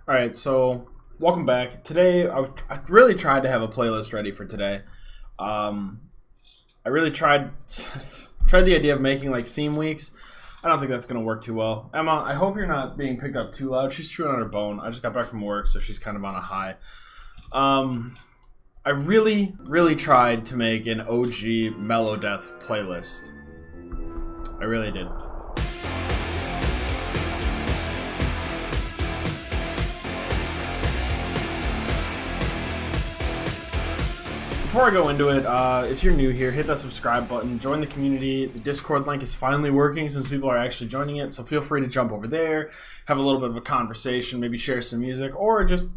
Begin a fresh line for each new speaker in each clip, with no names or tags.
All right, so welcome back. Today, I really tried to have a playlist ready for today. I really tried the idea of making like theme weeks. I don't think that's gonna work too well. Emma, I hope you're not being picked up too loud. She's chewing on her bone. I just got back from work, so she's kind of on a high. I really tried to make an OG Melodeath playlist. I really did. Before I go into it, if you're new here, hit that subscribe button, join the community. The Discord link is finally working since people are actually joining it, so feel free to jump over there, have a little bit of a conversation, maybe share some music, or just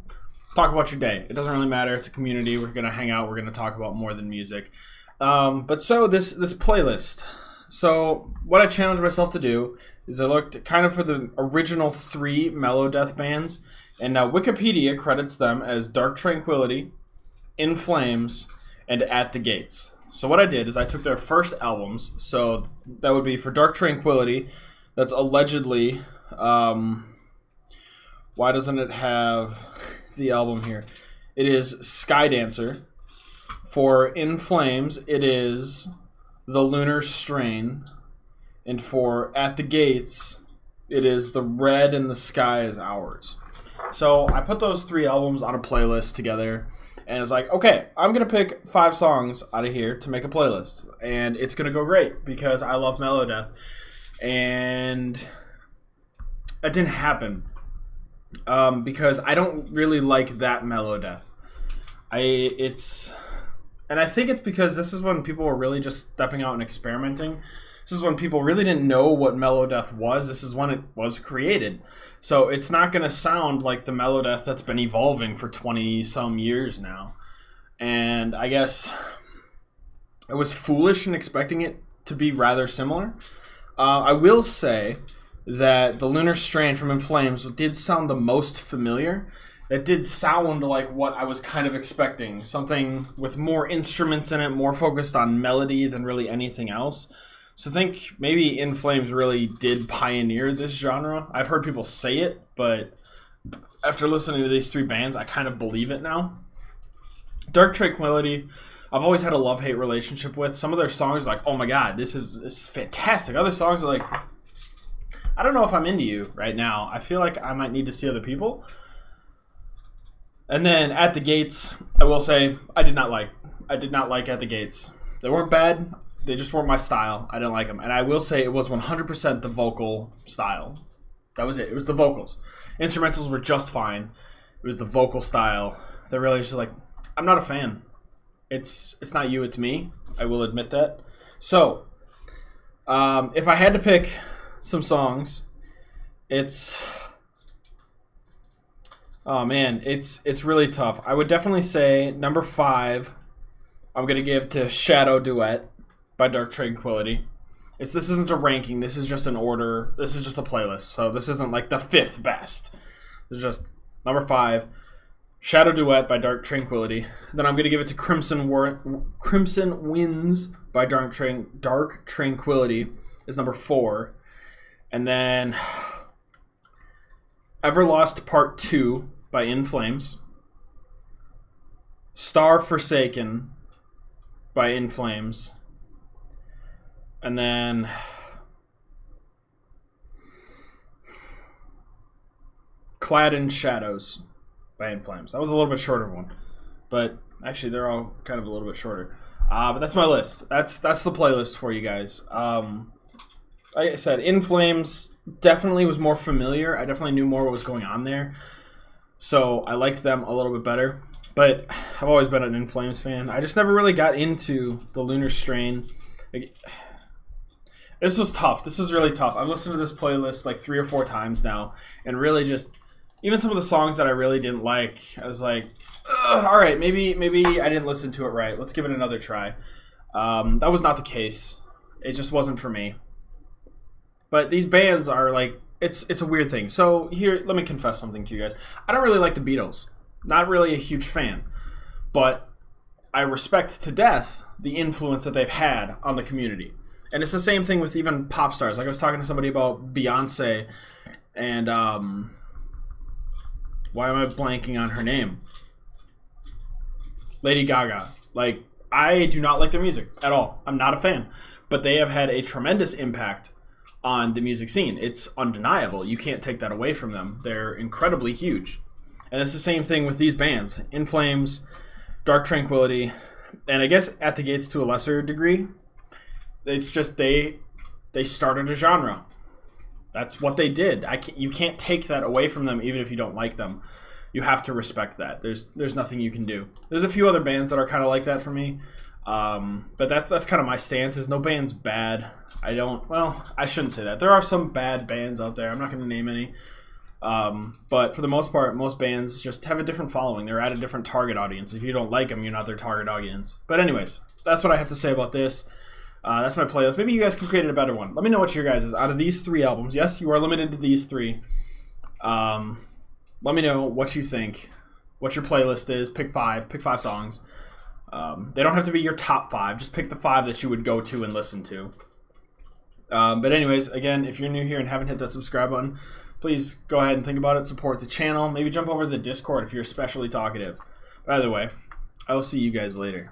talk about your day. It doesn't really matter. It's a community. We're going to hang out. We're going to talk about more than music. But so this playlist. So what I challenged myself to do is I looked kind of for the original 3 Melodeath bands, and now Wikipedia credits them as Dark Tranquillity, In Flames, and At the Gates. So what I did is I took their first albums. So that would be for Dark Tranquillity. That's allegedly... why doesn't it have the album here? It is Sky Dancer. For In Flames, it is The Lunar Strain. And for At the Gates, it is The Red in the Sky Is Ours. So I put those 3 albums on a playlist together. And it's like, okay, I'm going to pick 5 songs out of here to make a playlist. And it's going to go great because I love Melodeath. And that didn't happen. Because I don't really like that Melodeath. And I think it's because this is when people were really just stepping out and experimenting. This is when people really didn't know what Melodeath was. This is when it was created. So it's not going to sound like the Melodeath that's been evolving for 20-some years now. And I guess I was foolish in expecting it to be rather similar. I will say that the Lunar Strain from In Flames did sound the most familiar. It did sound like what I was kind of expecting. Something with more instruments in it, more focused on melody than really anything else. So I think maybe In Flames really did pioneer this genre. I've heard people say it, but after listening to these 3 bands, I kind of believe it now. Dark Tranquillity, I've always had a love-hate relationship with. Some of their songs are like, oh my god, this is fantastic. Other songs are like, I don't know if I'm into you right now. I feel like I might need to see other people. And then At the Gates, I will say, I did not like At the Gates. They weren't bad. They just weren't my style. I didn't like them. And I will say it was 100% the vocal style. That was it. It was the vocals. Instrumentals were just fine. It was the vocal style that really was just like, I'm not a fan. It's not you, it's me. I will admit that. So, if I had to pick some songs, oh man, it's really tough. I would definitely say number 5, I'm going to give to Shadow Duet by Dark Tranquillity. This isn't a ranking. This is just an order. This is just a playlist. So this isn't like the 5th best. This is just number 5, Shadow Duet by Dark Tranquillity. Then I'm going to give it to Crimson Winds by Dark Tranquillity is number 4. And then Everlost Part 2 by In Flames. Star Forsaken by In Flames. And then Clad in Shadows by In Flames. That was a little bit shorter one. But actually they're all kind of a little bit shorter. But that's my list. That's the playlist for you guys. Like I said, In Flames definitely was more familiar. I definitely knew more what was going on there. So I liked them a little bit better. But I've always been an In Flames fan. I just never really got into the Lunar Strain. This was tough. This was really tough. I've listened to this playlist like 3 or 4 times now. And really just, even some of the songs that I really didn't like, I was like, all right, maybe I didn't listen to it right. Let's give it another try. That was not the case. It just wasn't for me. But these bands are like, it's a weird thing. So here, let me confess something to you guys. I don't really like the Beatles. Not really a huge fan. But I respect to death the influence that they've had on the community. And it's the same thing with even pop stars. Like I was talking to somebody about Beyonce and Why am I blanking on her name? Lady Gaga. Like, I do not like their music at all. I'm not a fan. But they have had a tremendous impact on the music scene. It's undeniable. You can't take that away from them. They're incredibly huge. And it's the same thing with these bands. In Flames, Dark Tranquillity, and I guess At the Gates to a lesser degree. It's just they started a genre. That's what they did. You can't take that away from them even if you don't like them. You have to respect that. There's nothing you can do. There's a few other bands that are kind of like that for me. But that's kind of my stance, is no band's bad. I shouldn't say that. There are some bad bands out there. I'm not going to name any. But for the most part, most bands just have a different following. They're at a different target audience. If you don't like them, you're not their target audience. But anyways, that's what I have to say about this. That's my playlist. Maybe you guys can create a better one. Let me know what your guys is. Out of these 3 albums, yes, you are limited to these 3. Let me know what you think, what your playlist is. Pick 5 songs. They don't have to be your top 5. Just pick the 5 that you would go to and listen to. But anyways, again, if you're new here and haven't hit that subscribe button, please go ahead and think about it. Support the channel. Maybe jump over to the Discord if you're especially talkative. But either way, I will see you guys later.